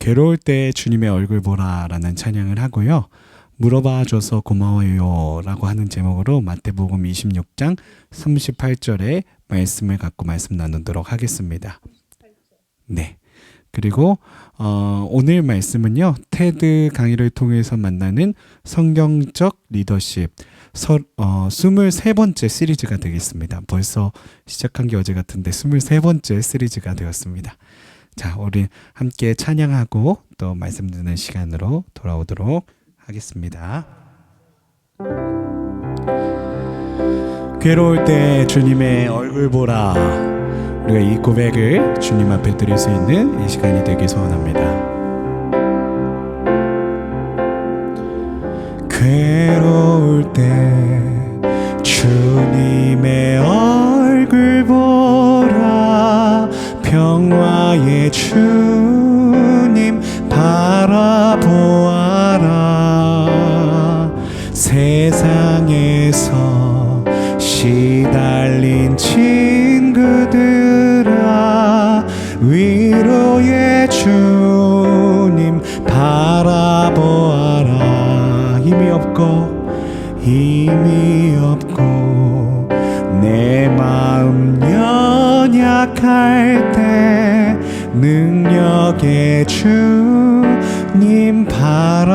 괴로울 때 주님의 얼굴 보라라는 찬양을 하고요. 물어봐줘서 고마워요 라고 하는 제목으로 마태복음 26장 38절의 말씀을 갖고 말씀 나누도록 하겠습니다. 네. 그리고 오늘 말씀은요. 테드 강의를 통해서 만나는 성경적 리더십 23번째 시리즈가 되겠습니다. 벌써 시작한 게 어제 같은데 23번째 시리즈가 되었습니다. 자, 우리 함께 찬양하고 또 말씀 듣는 시간으로 돌아오도록 하겠습니다. 괴로울 때 주님의 얼굴 보라. 우리가 이 고백을 주님 앞에 드릴 수 있는 이 시간이 되길 소원합니다. 괴로울 때 주님의 얼굴 보라. 평화의 주님 바라보아라. 세상에서 시달린 친구들아, 위로의 주님 바라보아라. 힘이 없고 내 마음 연약할 때 능력의 주님 바라보아라.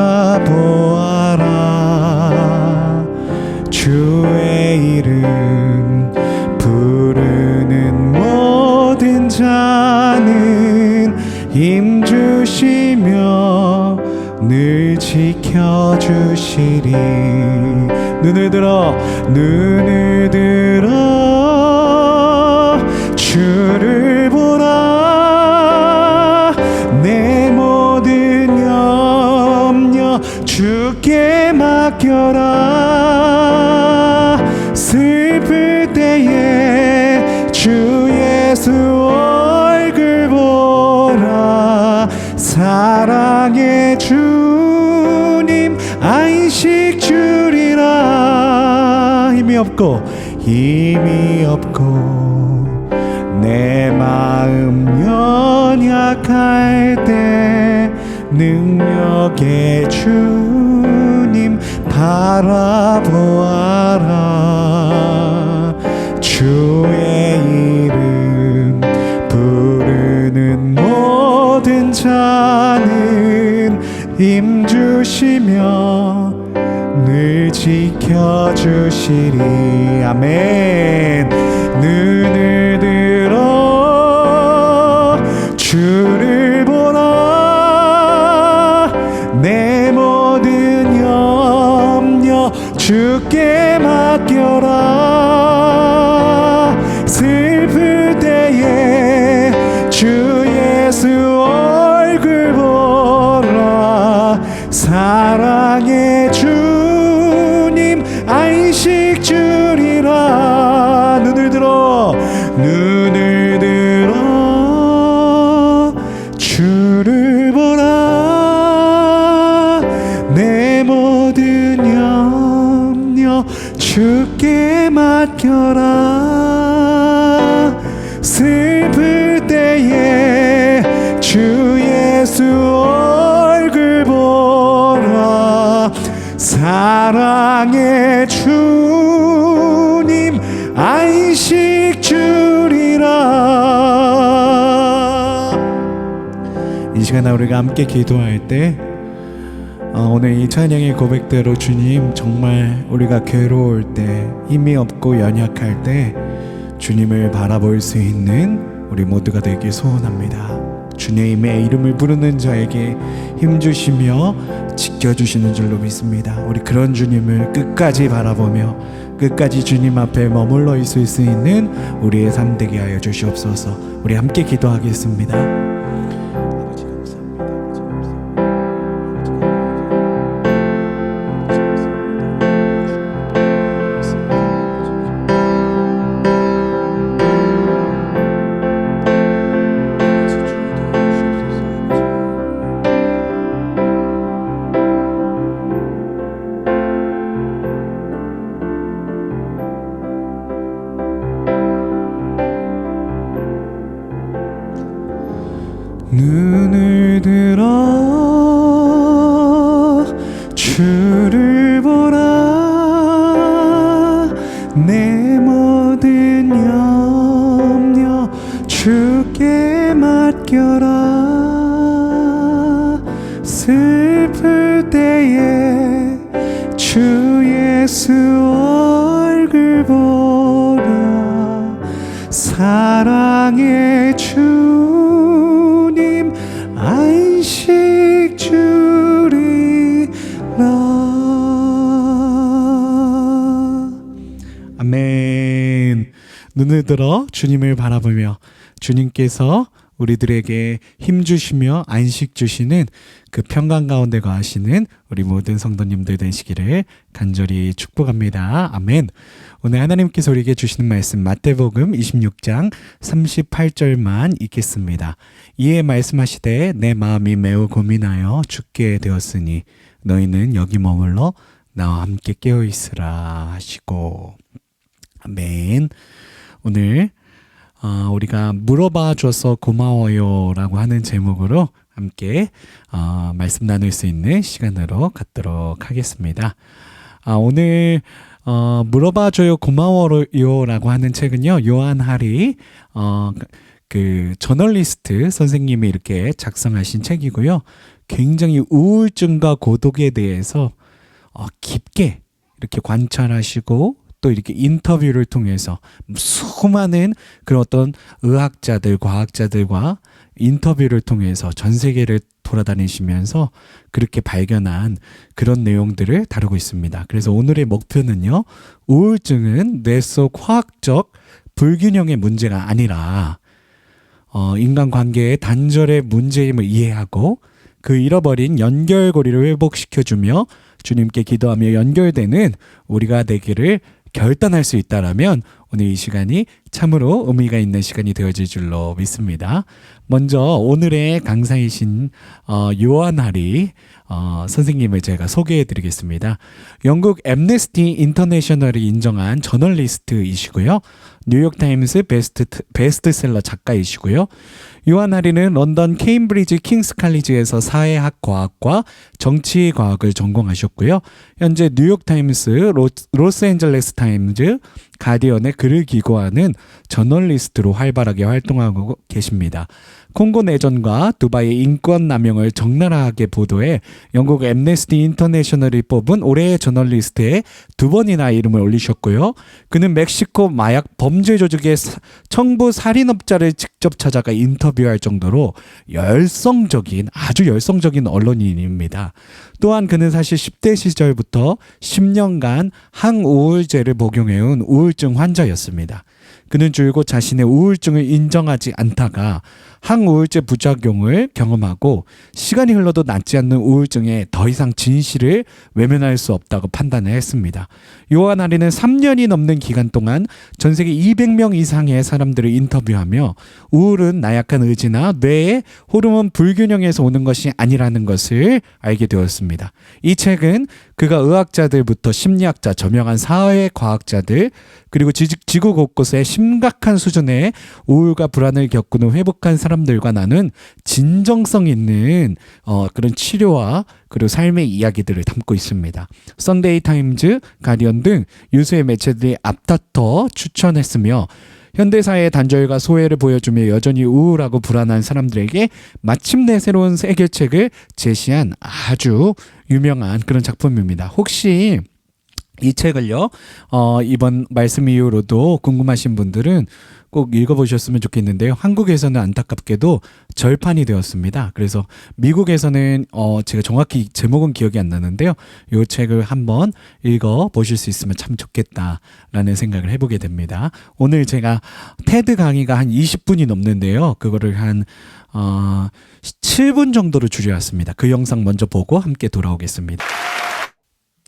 주의 이름 부르는 모든 자는 힘주시며 늘 지켜주시리. 눈을 들어 주를 보라. 내 모든 염려 주께 맡겨라. 슬플 때에 주 예수 얼굴 보라. 사랑의 주님 안식 주리라. 힘이 없고 내 마음 연약할 때 능력의 주님 바라보아라. 주의 이름 부르는 모든 자는 힘주시며 늘 지켜주시리. 아멘. 눈을 들어 주를 보라. 내 모든 염려 주께 맡겨라. 슬플 때에 주 예수 얼굴 보라. 사랑의 주님 안식 주리라. 눈을 들어 주를 보라. 내 모든 염려 주께 맡겨라. 슬플 때에 주 예수 얼굴 보라. 사랑의 주님 안식 주리라. 이 시간 우리가 함께 기도할 때 오늘 이 찬양의 고백대로 주님, 정말 우리가 괴로울 때, 힘이 없고 연약할 때 주님을 바라볼 수 있는 우리 모두가 되길 소원합니다. 주님의 이름을 부르는 자에게 힘주시며 지켜주시는 줄로 믿습니다. 우리 그런 주님을 끝까지 바라보며 끝까지 주님 앞에 머물러 있을 수 있는 우리의 삶 되게 하여 주시옵소서. 우리 함께 기도하겠습니다. 맡겨라. 슬플 때에 주 예수 얼굴 보라. 사랑의 주님 안식 주리라. 아멘. 눈을 들어 주님을 바라보며 주님께서 우리들에게 힘 주시며 안식 주시는 그 평강 가운데 거하시는 우리 모든 성도님들 되시기를 간절히 축복합니다. 아멘. 오늘 하나님께서 우리에게 주시는 말씀 마태복음 26장 38절만 읽겠습니다. 이에 말씀하시되 내 마음이 매우 고민하여 죽게 되었으니 너희는 여기 머물러 나와 함께 깨어 있으라 하시고. 아멘. 오늘 우리가 물어봐 줘서 고마워요 라고 하는 제목으로 함께 말씀 나눌 수 있는 시간으로 갖도록 하겠습니다. 오늘 물어봐 줘요 고마워요 라고 하는 책은요, 요한 하리 그 저널리스트 선생님이 이렇게 작성하신 책이고요. 굉장히 우울증과 고독에 대해서 깊게 이렇게 관찰하시고 또 이렇게 인터뷰를 통해서 수많은 그런 어떤 의학자들, 과학자들과 인터뷰를 통해서 전 세계를 돌아다니시면서 그렇게 발견한 그런 내용들을 다루고 있습니다. 그래서 오늘의 목표는요, 우울증은 뇌 속 화학적 불균형의 문제가 아니라 인간관계의 단절의 문제임을 이해하고 그 잃어버린 연결고리를 회복시켜주며 주님께 기도하며 연결되는 우리가 되기를 결단할 수 있다라면 오늘 이 시간이 참으로 의미가 있는 시간이 되어질 줄로 믿습니다. 먼저 오늘의 강사이신 요한 하리 선생님을 제가 소개해 드리겠습니다. 영국 앰네스티 인터내셔널이 인정한 저널리스트이시고요. 뉴욕타임스 베스트셀러 작가이시고요. 요한 하리는 런던 케임브리지 킹스 칼리지에서 사회학 과학과 정치 과학을 전공하셨고요. 현재 뉴욕타임스, 로스앤젤레스 타임즈, 가디언에 글을 기고하는 저널리스트로 활발하게 활동하고 계십니다. 콩고 내전과 두바이 인권 남용을 적나라하게 보도해 영국 앰네스티 인터내셔널이 뽑은 올해의 저널리스트에 2번이나 이름을 올리셨고요. 그는 멕시코 마약 범죄 조직의 청부 살인업자를 직접 찾아가 인터뷰할 정도로 아주 열성적인 언론인입니다. 또한 그는 사실 10대 시절부터 10년간 항우울제를 복용해온 우울증 환자였습니다. 그는 줄곧 자신의 우울증을 인정하지 않다가 항우울제 부작용을 경험하고 시간이 흘러도 낫지 않는 우울증에 더 이상 진실을 외면할 수 없다고 판단을 했습니다. 요한 하리는 3년이 넘는 기간 동안 전 세계 200명 이상의 사람들을 인터뷰하며 우울은 나약한 의지나 뇌의 호르몬 불균형에서 오는 것이 아니라는 것을 알게 되었습니다. 이 책은 그가 의학자들부터 심리학자, 저명한 사회과학자들, 그리고 지구 곳곳에 심각한 수준의 우울과 불안을 겪고는 회복한 사람들과 나눈 진정성 있는 그런 치료와 그리고 삶의 이야기들을 담고 있습니다. 썬데이 타임즈, 가디언 등 유수의 매체들이 앞다퉈 추천했으며 현대사회의 단절과 소외를 보여주며 여전히 우울하고 불안한 사람들에게 마침내 새로운 해결책을 제시한 아주 유명한 그런 작품입니다. 혹시 이 책을요, 이번 말씀 이후로도 궁금하신 분들은 꼭 읽어보셨으면 좋겠는데요. 한국에서는 안타깝게도 절판이 되었습니다. 그래서 미국에서는 제가 정확히 제목은 기억이 안 나는데요. 이 책을 한번 읽어보실 수 있으면 참 좋겠다라는 생각을 해보게 됩니다. 오늘 제가 테드 강의가 한 20분이 넘는데요. 그거를 한 7분 정도로 줄여왔습니다. 그 영상 먼저 보고 함께 돌아오겠습니다.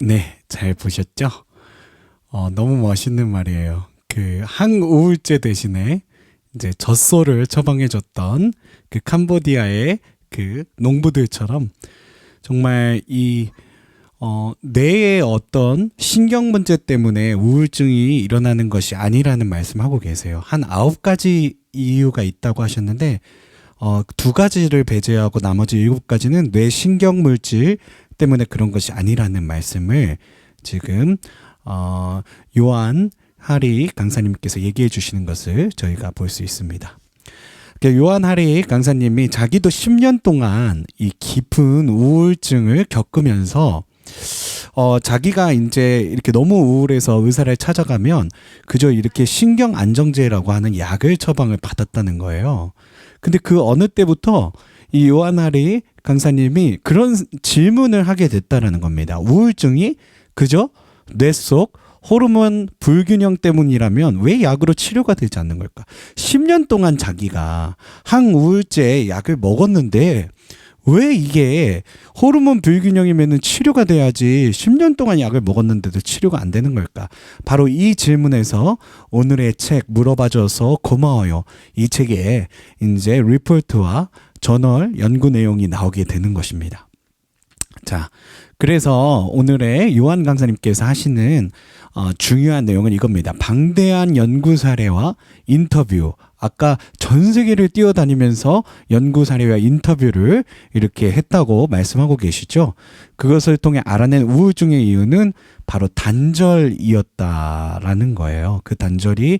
네, 잘 보셨죠? 너무 멋있는 말이에요. 그 항우울제 대신에 이제 젖소를 처방해줬던 그 캄보디아의 그 농부들처럼 정말 이 뇌의 어떤 신경 문제 때문에 우울증이 일어나는 것이 아니라는 말씀하고 계세요. 한 9가지 이유가 있다고 하셨는데 2가지를 배제하고 나머지 7가지는 뇌 신경 물질 때문에 그런 것이 아니라는 말씀을 지금 요한 하리 강사님께서 얘기해 주시는 것을 저희가 볼 수 있습니다. 요한 하리 강사님이 자기도 10년 동안 이 깊은 우울증을 겪으면서 자기가 이제 이렇게 너무 우울해서 의사를 찾아가면 그저 이렇게 신경 안정제라고 하는 약을 처방을 받았다는 거예요. 근데 그 어느 때부터 이 요한 하리 강사님이 그런 질문을 하게 됐다라는 겁니다. 우울증이 그저 뇌 속 호르몬 불균형 때문이라면 왜 약으로 치료가 되지 않는 걸까? 10년 동안 자기가 항우울제 약을 먹었는데 왜 이게 호르몬 불균형이면 치료가 돼야지 10년 동안 약을 먹었는데도 치료가 안 되는 걸까? 바로 이 질문에서 오늘의 책 물어봐줘서 고마워요. 이 책에 이제 리포트와 저널 연구 내용이 나오게 되는 것입니다. 자, 그래서 오늘의 요한 강사님께서 하시는 중요한 내용은 이겁니다. 방대한 연구 사례와 인터뷰. 아까 전 세계를 뛰어다니면서 연구 사례와 인터뷰를 이렇게 했다고 말씀하고 계시죠. 그것을 통해 알아낸 우울증의 이유는 바로 단절이었다라는 거예요. 그 단절이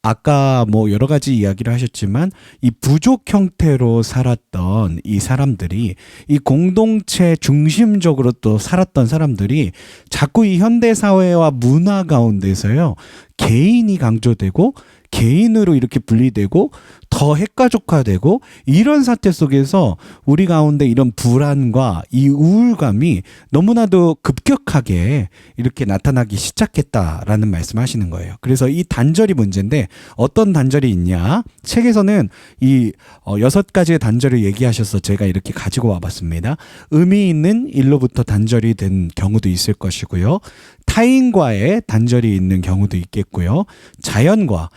아까 여러 가지 이야기를 하셨지만 이 부족 형태로 살았던 이 사람들이 이 공동체 중심적으로 또 살았던 사람들이 자꾸 이 현대사회와 문화 가운데서요 개인이 강조되고 개인으로 이렇게 분리되고 더 핵가족화되고 이런 사태 속에서 우리 가운데 이런 불안과 이 우울감이 너무나도 급격하게 이렇게 나타나기 시작했다라는 말씀하시는 거예요. 그래서 이 단절이 문제인데 어떤 단절이 있냐? 책에서는 이 6가지의 단절을 얘기하셔서 제가 이렇게 가지고 와봤습니다. 의미 있는 일로부터 단절이 된 경우도 있을 것이고요. 타인과의 단절이 있는 경우도 있겠고요. 자연과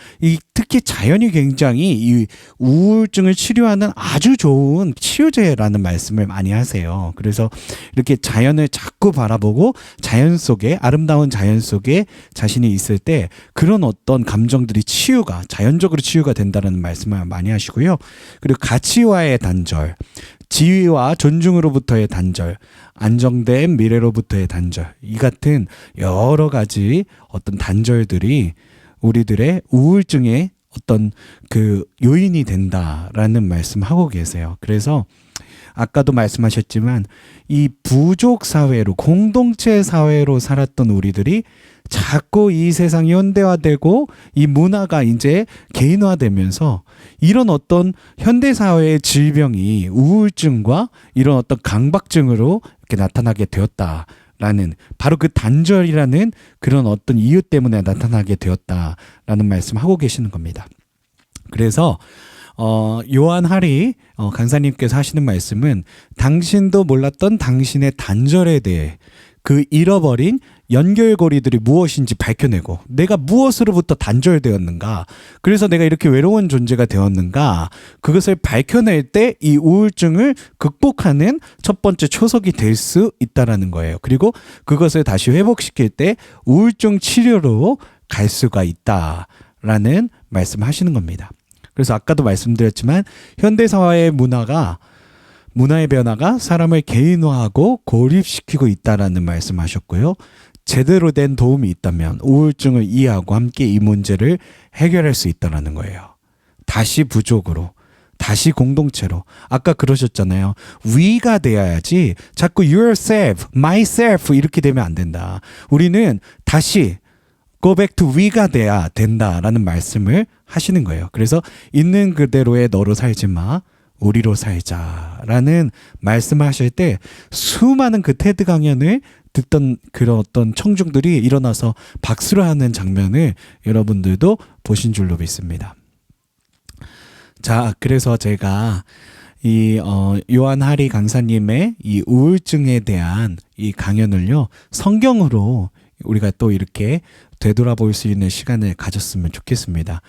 특히 자연이 굉장히 이 우울증을 치료하는 아주 좋은 치료제라는 말씀을 많이 하세요. 그래서 이렇게 자연을 자꾸 바라보고 자연 속에 아름다운 자연 속에 자신이 있을 때 그런 어떤 감정들이 자연적으로 치유가 된다는 말씀을 많이 하시고요. 그리고 가치와의 단절, 지위와 존중으로부터의 단절, 안정된 미래로부터의 단절, 이 같은 여러 가지 어떤 단절들이 우리들의 우울증의 어떤 그 요인이 된다라는 말씀하고 계세요. 그래서 아까도 말씀하셨지만 이 부족 사회로 공동체 사회로 살았던 우리들이 자꾸 이 세상이 현대화되고 이 문화가 이제 개인화되면서 이런 어떤 현대 사회의 질병이 우울증과 이런 어떤 강박증으로 이렇게 나타나게 되었다라는 바로 그 단절이라는 그런 어떤 이유 때문에 나타나게 되었다라는 말씀하고 계시는 겁니다. 그래서 요한 하리 강사님께서 하시는 말씀은 당신도 몰랐던 당신의 단절에 대해 그 잃어버린 연결고리들이 무엇인지 밝혀내고 내가 무엇으로부터 단절되었는가, 그래서 내가 이렇게 외로운 존재가 되었는가, 그것을 밝혀낼 때 이 우울증을 극복하는 첫 번째 초석이 될 수 있다라는 거예요. 그리고 그것을 다시 회복시킬 때 우울증 치료로 갈 수가 있다라는 말씀하시는 겁니다. 그래서 아까도 말씀드렸지만 현대사회의 문화의 변화가 사람을 개인화하고 고립시키고 있다라는 말씀하셨고요. 제대로 된 도움이 있다면 우울증을 이해하고 함께 이 문제를 해결할 수 있다라는 거예요. 다시 부족으로, 다시 공동체로. 아까 그러셨잖아요. we가 되어야지 자꾸 yourself, myself 이렇게 되면 안 된다. 우리는 다시 go back to we가 돼야 된다라는 말씀을 하시는 거예요. 그래서 있는 그대로의 너로 살지 마, 우리로 살자라는 말씀하실 때 수많은 그 테드 강연을 듣던 그런 어떤 청중들이 일어나서 박수를 하는 장면을 여러분들도 보신 줄로 믿습니다. 자, 그래서 제가 이 요한 하리 강사님의 이 우울증에 대한 이 강연을요, 성경으로 우리가 또 이렇게 되돌아볼 수 있는 시간을 가졌으면 좋겠습니다.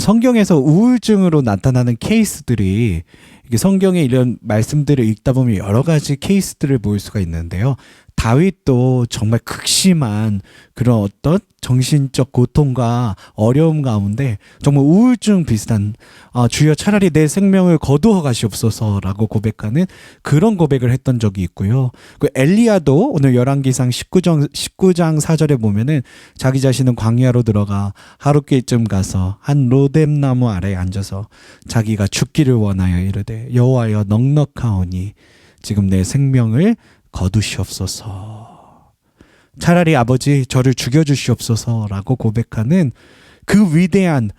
성경에서 우울증으로 나타나는 케이스들이, 이게 성경에 이런 말씀들을 읽다 보면 여러 가지 케이스들을 볼 수가 있는데요. 다윗도 정말 극심한 그런 어떤 정신적 고통과 어려움 가운데 정말 우울증 비슷한 주여 차라리 내 생명을 거두어 가시옵소서라고 고백하는 그런 고백을 했던 적이 있고요. 그 엘리야도 오늘 열왕기상 19장 4절에 보면은 자기 자신은 광야로 들어가 하룻길쯤 가서 한 로뎀나무 아래에 앉아서 자기가 죽기를 원하여 이르되 여호와여 넉넉하오니 지금 내 생명을 거두시옵소서. 차라리 아버지 저를 죽여주시옵소서라고 고백하는 그 위대한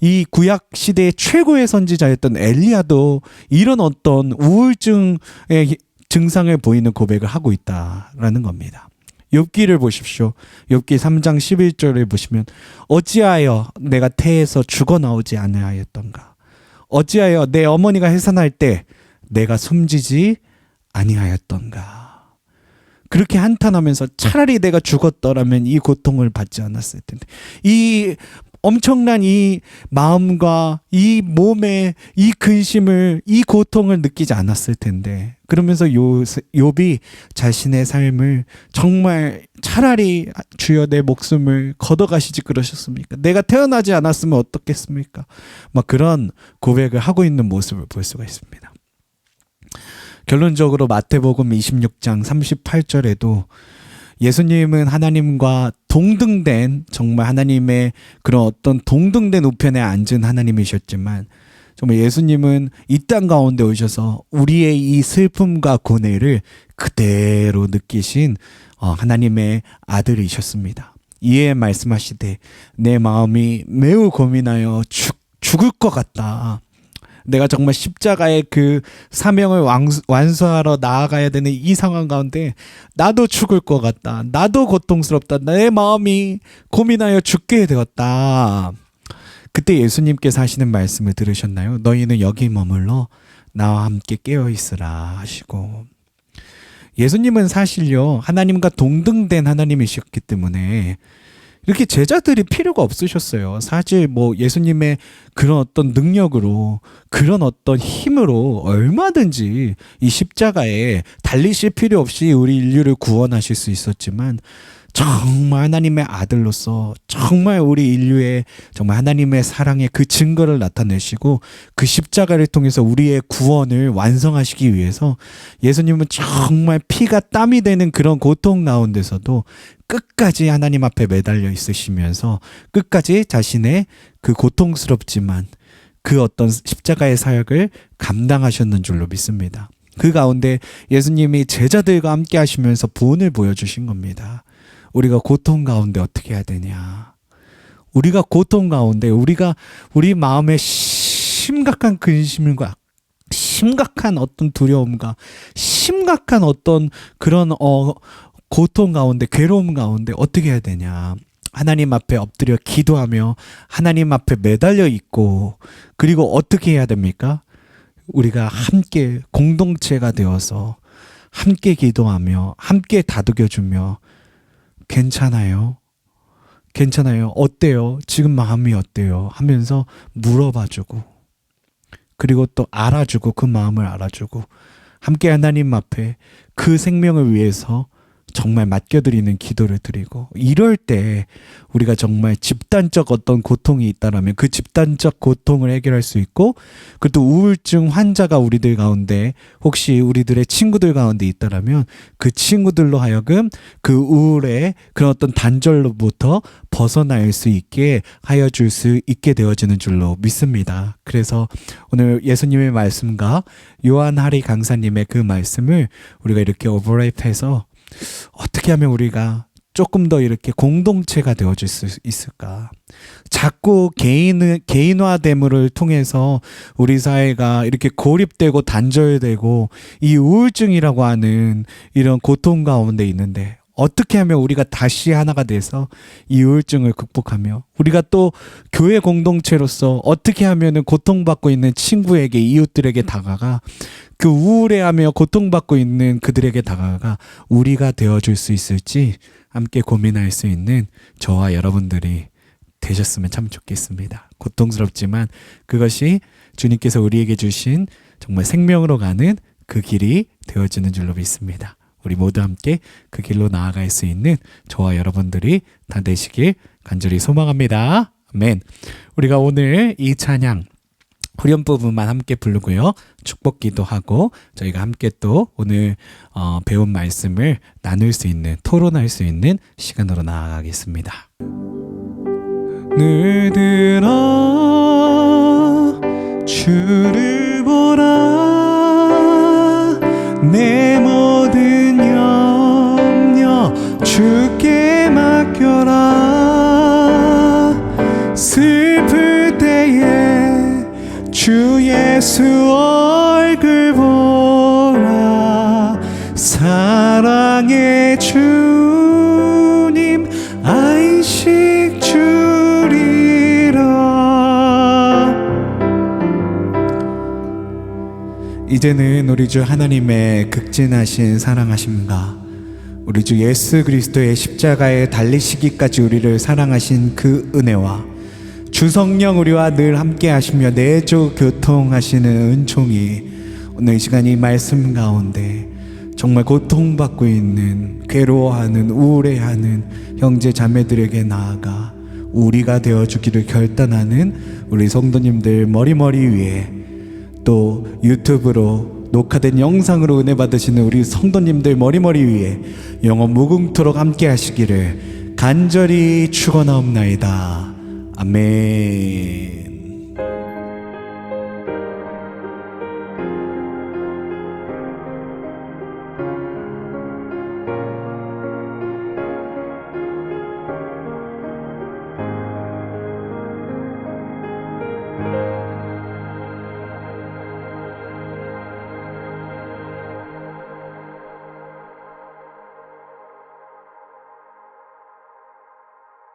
이 구약 시대의 최고의 선지자였던 엘리야도 이런 어떤 우울증의 증상을 보이는 고백을 하고 있다라는 겁니다. 욥기를 보십시오. 욥기 3장 11절을 보시면 어찌하여 내가 태에서 죽어 나오지 아니하였던가. 어찌하여 내 어머니가 해산할 때 내가 숨지지 아니하였던가. 그렇게 한탄하면서 차라리 내가 죽었더라면 이 고통을 받지 않았을 텐데, 이 엄청난 이 마음과 이 몸의 이 근심을, 이 고통을 느끼지 않았을 텐데, 그러면서 욥이 자신의 삶을 정말 차라리 주여 내 목숨을 걷어가시지 그러셨습니까? 내가 태어나지 않았으면 어떻겠습니까? 막 그런 고백을 하고 있는 모습을 볼 수가 있습니다. 결론적으로 마태복음 26장 38절에도 예수님은 하나님과 동등된, 정말 하나님의 그런 어떤 동등된 우편에 앉은 하나님이셨지만 정말 예수님은 이 땅 가운데 오셔서 우리의 이 슬픔과 고뇌를 그대로 느끼신 하나님의 아들이셨습니다. 이에 말씀하시되 내 마음이 매우 고민하여 죽을 것 같다. 내가 정말 십자가의 그 사명을 완수하러 나아가야 되는 이 상황 가운데 나도 죽을 것 같다. 나도 고통스럽다. 내 마음이 고민하여 죽게 되었다. 그때 예수님께서 하시는 말씀을 들으셨나요? 너희는 여기 머물러 나와 함께 깨어있으라 하시고, 예수님은 사실요 하나님과 동등된 하나님이셨기 때문에 이렇게 제자들이 필요가 없으셨어요. 사실 뭐 예수님의 그런 어떤 능력으로, 그런 어떤 힘으로 얼마든지 이 십자가에 달리실 필요 없이 우리 인류를 구원하실 수 있었지만, 정말 하나님의 아들로서 정말 우리 인류의 정말 하나님의 사랑의 그 증거를 나타내시고 그 십자가를 통해서 우리의 구원을 완성하시기 위해서 예수님은 정말 피가 땀이 되는 그런 고통 가운데서도 끝까지 하나님 앞에 매달려 있으시면서 끝까지 자신의 그 고통스럽지만 그 어떤 십자가의 사역을 감당하셨는 줄로 믿습니다. 그 가운데 예수님이 제자들과 함께 하시면서 본을 보여주신 겁니다. 우리가 고통 가운데 어떻게 해야 되냐. 우리가 고통 가운데 우리 마음에 심각한 근심과 심각한 어떤 두려움과 심각한 어떤 그런 고통 가운데, 괴로움 가운데 어떻게 해야 되냐. 하나님 앞에 엎드려 기도하며 하나님 앞에 매달려 있고, 그리고 어떻게 해야 됩니까? 우리가 함께 공동체가 되어서 함께 기도하며 함께 다독여주며 괜찮아요? 괜찮아요? 어때요? 지금 마음이 어때요? 하면서 물어봐주고, 그리고 또 알아주고, 그 마음을 알아주고, 함께 하나님 앞에 그 생명을 위해서 정말 맡겨드리는 기도를 드리고, 이럴 때 우리가 정말 집단적 어떤 고통이 있다라면 그 집단적 고통을 해결할 수 있고, 그리고 또 우울증 환자가 우리들 가운데 혹시 우리들의 친구들 가운데 있다라면 그 친구들로 하여금 그 우울의 그런 어떤 단절로부터 벗어날 수 있게 하여 줄 수 있게 되어지는 줄로 믿습니다. 그래서 오늘 예수님의 말씀과 요한 하리 강사님의 그 말씀을 우리가 이렇게 오버랩해서 어떻게 하면 우리가 조금 더 이렇게 공동체가 되어질 수 있을까? 자꾸 개인화됨을 통해서 우리 사회가 이렇게 고립되고 단절되고 이 우울증이라고 하는 이런 고통 가운데 있는데, 어떻게 하면 우리가 다시 하나가 돼서 이 우울증을 극복하며 우리가 또 교회 공동체로서 어떻게 하면 고통받고 있는 친구에게, 이웃들에게 다가가 그 우울해하며 고통받고 있는 그들에게 다가가 우리가 되어줄 수 있을지 함께 고민할 수 있는 저와 여러분들이 되셨으면 참 좋겠습니다. 고통스럽지만 그것이 주님께서 우리에게 주신 정말 생명으로 가는 그 길이 되어지는 줄로 믿습니다. 우리 모두 함께 그 길로 나아갈 수 있는 저와 여러분들이 다 되시길 간절히 소망합니다. 아멘. 우리가 오늘 이 찬양 후렴 부분만 함께 부르고요. 축복 기도하고 저희가 함께 또 오늘 배운 말씀을 나눌 수 있는, 토론할 수 있는 시간으로 나아가겠습니다. 늘들어 주를 보라, 내 모든 염려 주께 맡겨라. 슬플 때에 주 예수 얼굴 보라. 사랑의 주님 안식 주리라. 이제는 우리 주 하나님의 극진하신 사랑하심과 우리 주 예수 그리스도의 십자가에 달리시기까지 우리를 사랑하신 그 은혜와 주 성령 우리와 늘 함께 하시며 내조 교통하시는 은총이 오늘 이 시간 이 말씀 가운데 정말 고통받고 있는, 괴로워하는, 우울해하는 형제 자매들에게 나아가 우리가 되어주기를 결단하는 우리 성도님들 머리머리 위에, 또 유튜브로 녹화된 영상으로 은혜 받으시는 우리 성도님들 머리머리 위에 영원 무궁토록 함께 하시기를 간절히 축원하옵나이다. 아멘.